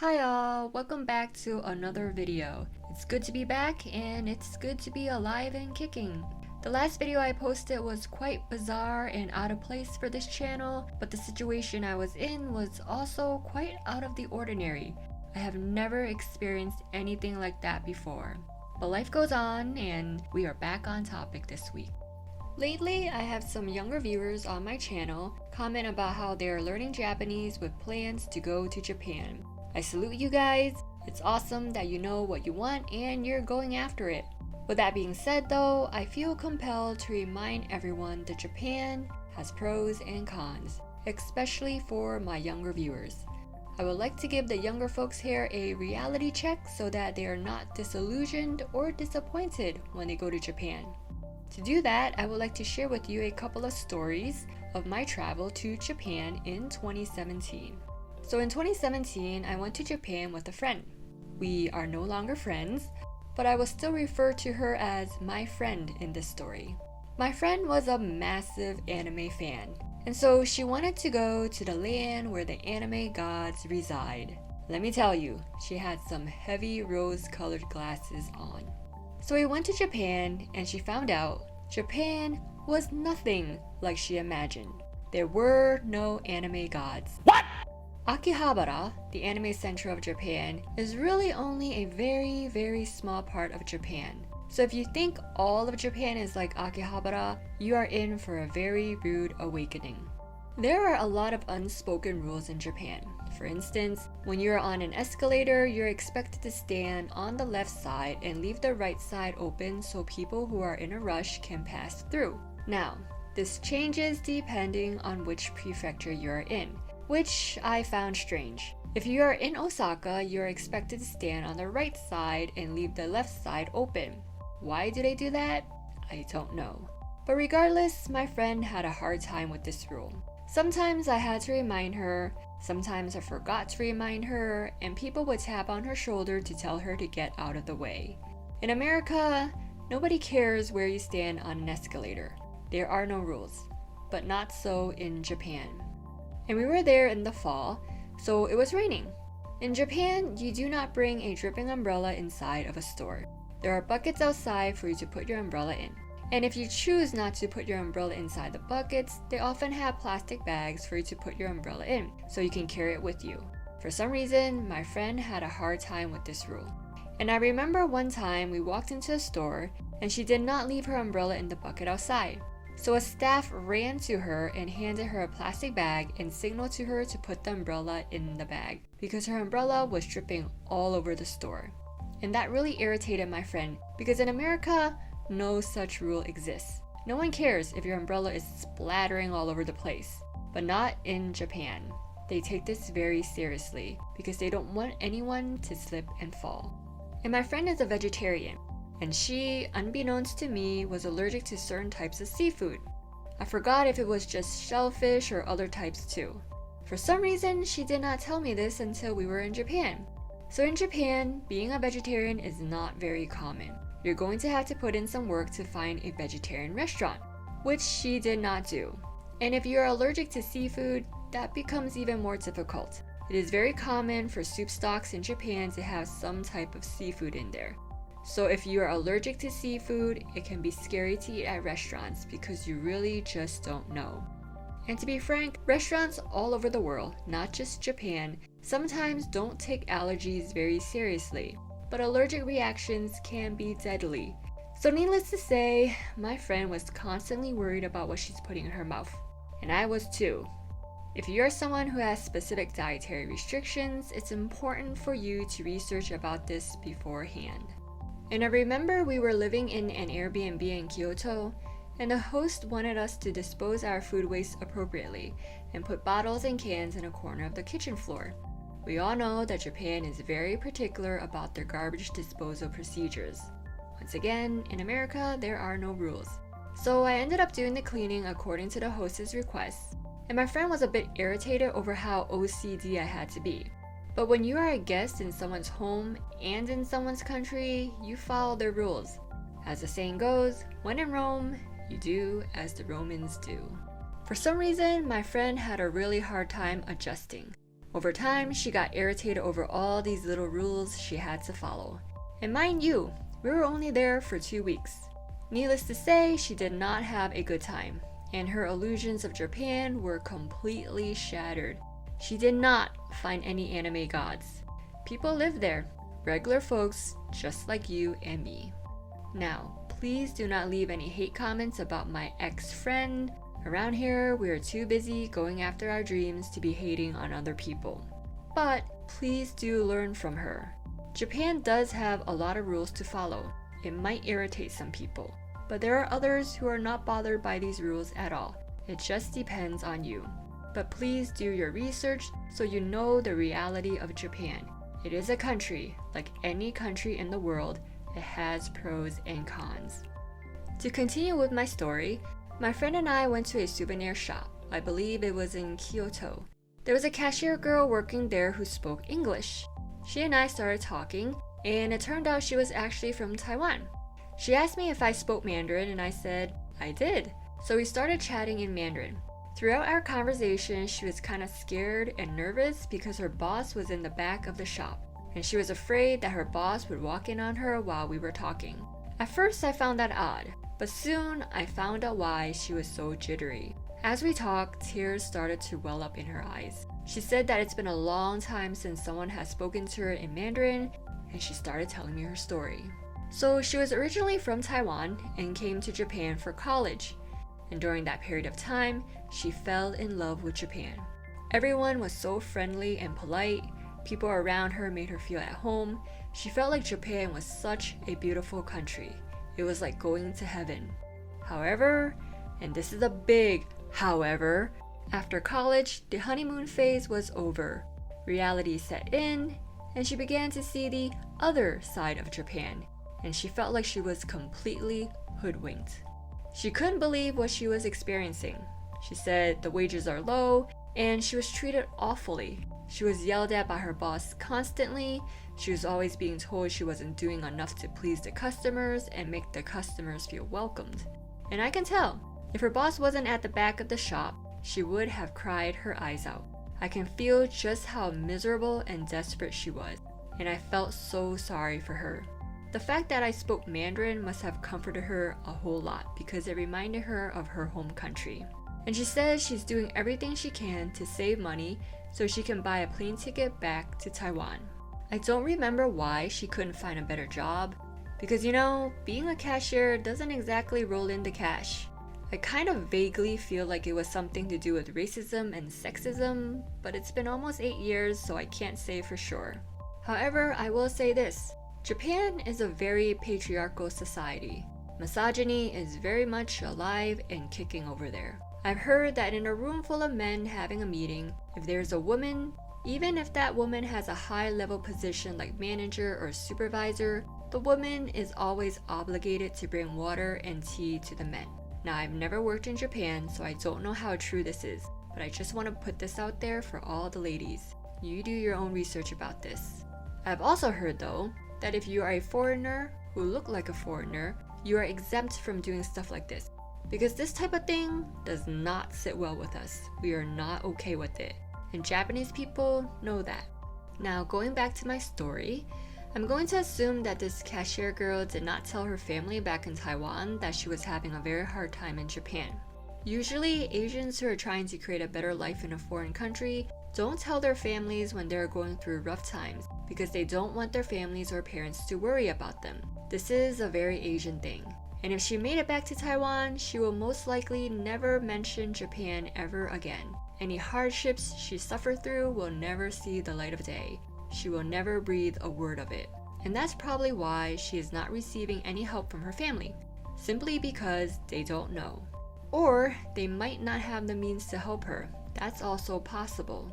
Hi all, welcome back to another video. It's good to be back and it's good to be alive and kicking. The last video I posted was quite bizarre and out of place for this channel, but the situation I was in was also quite out of the ordinary. I have never experienced anything like that before. But life goes on and we are back on topic this week. Lately, I have some younger viewers on my channel comment about how they are learning Japanese with plans to go to Japan. I salute you guys. It's awesome that you know what you want and you're going after it. With that being said though, I feel compelled to remind everyone that Japan has pros and cons, especially for my younger viewers. I would like to give the younger folks here a reality check so that they are not disillusioned or disappointed when they go to Japan. To do that, I would like to share with you a couple of stories of my travel to Japan in 2017. So in 2017, I went to Japan with a friend. We are no longer friends, but I will still refer to her as my friend in this story. My friend was a massive anime fan, and so she wanted to go to the land where the anime gods reside. Let me tell you, she had some heavy rose-colored glasses on. So we went to Japan and she found out Japan was nothing like she imagined. There were no anime gods. What? Akihabara, the anime center of Japan, is really only a very small part of Japan. So if you think all of Japan is like Akihabara, you are in for a very rude awakening. There are a lot of unspoken rules in Japan. For instance, when you're on an escalator, you're expected to stand on the left side and leave the right side open so people who are in a rush can pass through. Now, this changes depending on which prefecture you're in, which I found strange. If you are in Osaka, you're expected to stand on the right side and leave the left side open. Why do they do that? I don't know. But regardless, my friend had a hard time with this rule. Sometimes I had to remind her, sometimes I forgot to remind her, and people would tap on her shoulder to tell her to get out of the way. In America, nobody cares where you stand on an escalator. There are no rules, but not so in Japan. And we were there in the fall, so it was raining. In Japan, you do not bring a dripping umbrella inside of a store. There are buckets outside for you to put your umbrella in. And if you choose not to put your umbrella inside the buckets, they often have plastic bags for you to put your umbrella in, so you can carry it with you. For some reason, my friend had a hard time with this rule. And I remember one time we walked into a store and she did not leave her umbrella in the bucket outside. So a staff ran to her and handed her a plastic bag and signaled to her to put the umbrella in the bag because her umbrella was dripping all over the store. And that really irritated my friend because in America, no such rule exists. No one cares if your umbrella is splattering all over the place. But not in Japan. They take this very seriously because they don't want anyone to slip and fall. And my friend is a vegetarian. And she, unbeknownst to me, was allergic to certain types of seafood. I forgot if it was just shellfish or other types too. For some reason, she did not tell me this until we were in Japan. So in Japan, being a vegetarian is not very common. You're going to have to put in some work to find a vegetarian restaurant, which she did not do. And if you're allergic to seafood, that becomes even more difficult. It is very common for soup stocks in Japan to have some type of seafood in there. So if you are allergic to seafood, it can be scary to eat at restaurants because you really just don't know. And to be frank, restaurants all over the world, not just Japan, sometimes don't take allergies very seriously. But allergic reactions can be deadly. So needless to say, my friend was constantly worried about what she's putting in her mouth. And I was too. If you are someone who has specific dietary restrictions, it's important for you to research about this beforehand. And I remember we were living in an Airbnb in Kyoto, and the host wanted us to dispose our food waste appropriately and put bottles and cans in a corner of the kitchen floor. We all know that Japan is very particular about their garbage disposal procedures. Once again, in America, there are no rules. So I ended up doing the cleaning according to the host's request, and my friend was a bit irritated over how OCD I had to be. But when you are a guest in someone's home and in someone's country, you follow their rules. As the saying goes, when in Rome, you do as the Romans do. For some reason, my friend had a really hard time adjusting. Over time, she got irritated over all these little rules she had to follow. And mind you, we were only there for 2 weeks. Needless to say, she did not have a good time, and her illusions of Japan were completely shattered. She did not find any anime gods. People live there, regular folks just like you and me. Now, please do not leave any hate comments about my ex-friend. Around here, we are too busy going after our dreams to be hating on other people. But please do learn from her. Japan does have a lot of rules to follow. It might irritate some people, but there are others who are not bothered by these rules at all. It just depends on you. But please do your research so you know the reality of Japan. It is a country, like any country in the world. It has pros and cons. To continue with my story, my friend and I went to a souvenir shop. I believe it was in Kyoto. There was a cashier girl working there who spoke English. She and I started talking, and it turned out she was actually from Taiwan. She asked me if I spoke Mandarin, and I said I did. So we started chatting in Mandarin. Throughout our conversation, she was kind of scared and nervous because her boss was in the back of the shop, and she was afraid that her boss would walk in on her while we were talking. At first, I found that odd, but soon I found out why she was so jittery. As we talked, tears started to well up in her eyes. She said that it's been a long time since someone had spoken to her in Mandarin, and she started telling me her story. So she was originally from Taiwan and came to Japan for college. And during that period of time, she fell in love with Japan. Everyone was so friendly and polite. People around her made her feel at home. She felt like Japan was such a beautiful country. It was like going to heaven. However, and this is a big however, after college, the honeymoon phase was over. Reality set in, and she began to see the other side of Japan, and she felt like she was completely hoodwinked. She couldn't believe what she was experiencing. She said the wages are low, and she was treated awfully. She was yelled at by her boss constantly. She was always being told she wasn't doing enough to please the customers and make the customers feel welcomed. And I can tell, if her boss wasn't at the back of the shop, she would have cried her eyes out. I can feel just how miserable and desperate she was, and I felt so sorry for her. The fact that I spoke Mandarin must have comforted her a whole lot because it reminded her of her home country. And she says she's doing everything she can to save money so she can buy a plane ticket back to Taiwan. I don't remember why she couldn't find a better job, because being a cashier doesn't exactly roll in the cash. I kind of vaguely feel like it was something to do with racism and sexism, but it's been almost 8 years, so I can't say for sure. However, I will say this. Japan is a very patriarchal society. Misogyny is very much alive and kicking over there. I've heard that in a room full of men having a meeting, if there's a woman, even if that woman has a high-level position like manager or supervisor, the woman is always obligated to bring water and tea to the men. Now, I've never worked in Japan, so I don't know how true this is, but I just want to put this out there for all the ladies. You do your own research about this. I've also heard, though, that if you are a foreigner who look like a foreigner, you are exempt from doing stuff like this. Because this type of thing does not sit well with us. We are not okay with it. And Japanese people know that. Now, going back to my story, I'm going to assume that this cashier girl did not tell her family back in Taiwan that she was having a very hard time in Japan. Usually, Asians who are trying to create a better life in a foreign country don't tell their families when they're going through rough times because they don't want their families or parents to worry about them. This is a very Asian thing. And if she made it back to Taiwan, she will most likely never mention Japan ever again. Any hardships she suffered through will never see the light of day. She will never breathe a word of it. And that's probably why she is not receiving any help from her family, simply because they don't know. Or they might not have the means to help her. That's also possible.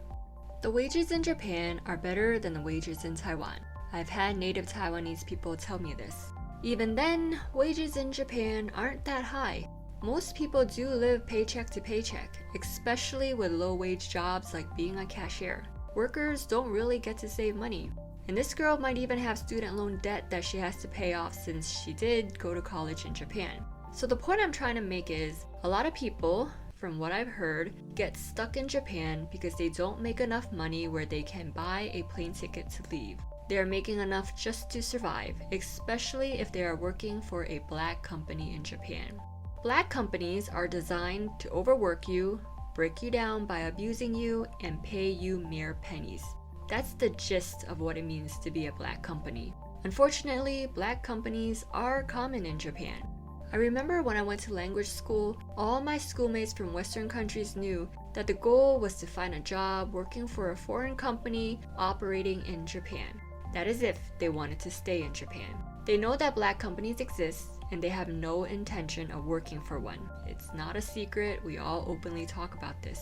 The wages in Japan are better than the wages in Taiwan. I've had native Taiwanese people tell me this. Even then, wages in Japan aren't that high. Most people do live paycheck to paycheck, especially with low-wage jobs like being a cashier. Workers don't really get to save money. And this girl might even have student loan debt that she has to pay off since she did go to college in Japan. So the point I'm trying to make is, a lot of people, from what I've heard, get stuck in Japan because they don't make enough money where they can buy a plane ticket to leave. They are making enough just to survive, especially if they are working for a black company in Japan. Black companies are designed to overwork you, break you down by abusing you, and pay you mere pennies. That's the gist of what it means to be a black company. Unfortunately, black companies are common in Japan. I remember when I went to language school, all my schoolmates from Western countries knew that the goal was to find a job working for a foreign company operating in Japan. That is if they wanted to stay in Japan. They know that black companies exist and they have no intention of working for one. It's not a secret, we all openly talk about this.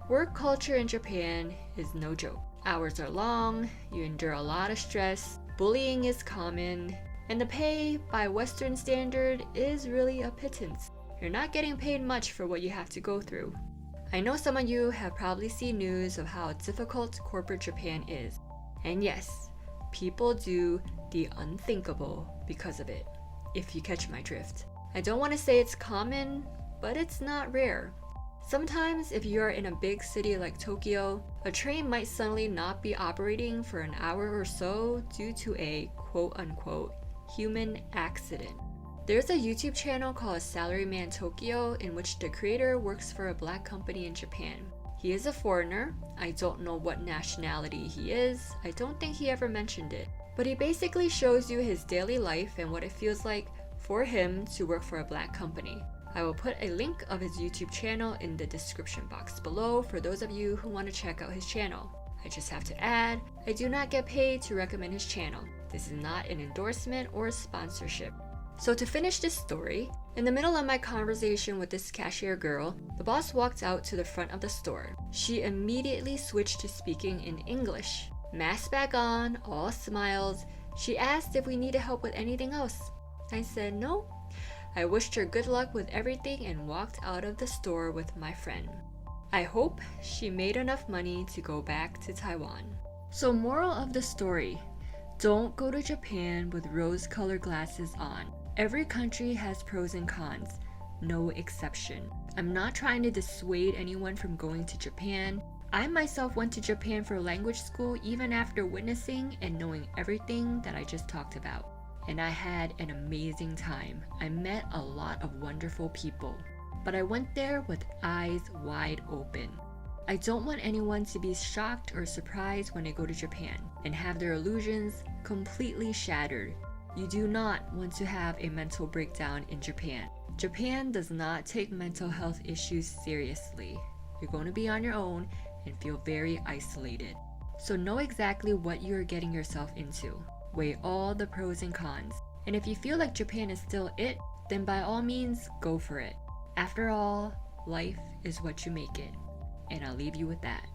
Work culture in Japan is no joke. Hours are long, you endure a lot of stress, bullying is common, and the pay by Western standard is really a pittance. You're not getting paid much for what you have to go through. I know some of you have probably seen news of how difficult corporate Japan is. And yes, people do the unthinkable because of it, if you catch my drift. I don't want to say it's common, but it's not rare. Sometimes if you are in a big city like Tokyo, a train might suddenly not be operating for an hour or so due to a quote-unquote human accident. There's a YouTube channel called Salaryman Tokyo in which the creator works for a black company in Japan. He is a foreigner. I don't know what nationality he is. I don't think he ever mentioned it. But he basically shows you his daily life and what it feels like for him to work for a black company. I will put a link of his YouTube channel in the description box below for those of you who want to check out his channel. I just have to add, I do not get paid to recommend his channel. This is not an endorsement or sponsorship. So to finish this story, in the middle of my conversation with this cashier girl, the boss walked out to the front of the store. She immediately switched to speaking in English. Mask back on, all smiles. She asked if we needed help with anything else. I said no. I wished her good luck with everything and walked out of the store with my friend. I hope she made enough money to go back to Taiwan. So moral of the story, don't go to Japan with rose-colored glasses on. Every country has pros and cons, no exception. I'm not trying to dissuade anyone from going to Japan. I myself went to Japan for language school even after witnessing and knowing everything that I just talked about. And I had an amazing time. I met a lot of wonderful people. But I went there with eyes wide open. I don't want anyone to be shocked or surprised when they go to Japan and have their illusions completely shattered. You do not want to have a mental breakdown in Japan. Japan does not take mental health issues seriously. You're going to be on your own and feel very isolated. So know exactly what you're getting yourself into. Weigh all the pros and cons. And if you feel like Japan is still it, then by all means, go for it. After all, life is what you make it. And I'll leave you with that.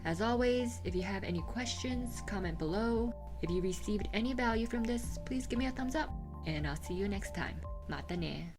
As always, if you have any questions, comment below. If you received any value from this, please give me a thumbs up. And I'll see you next time. Mata ne.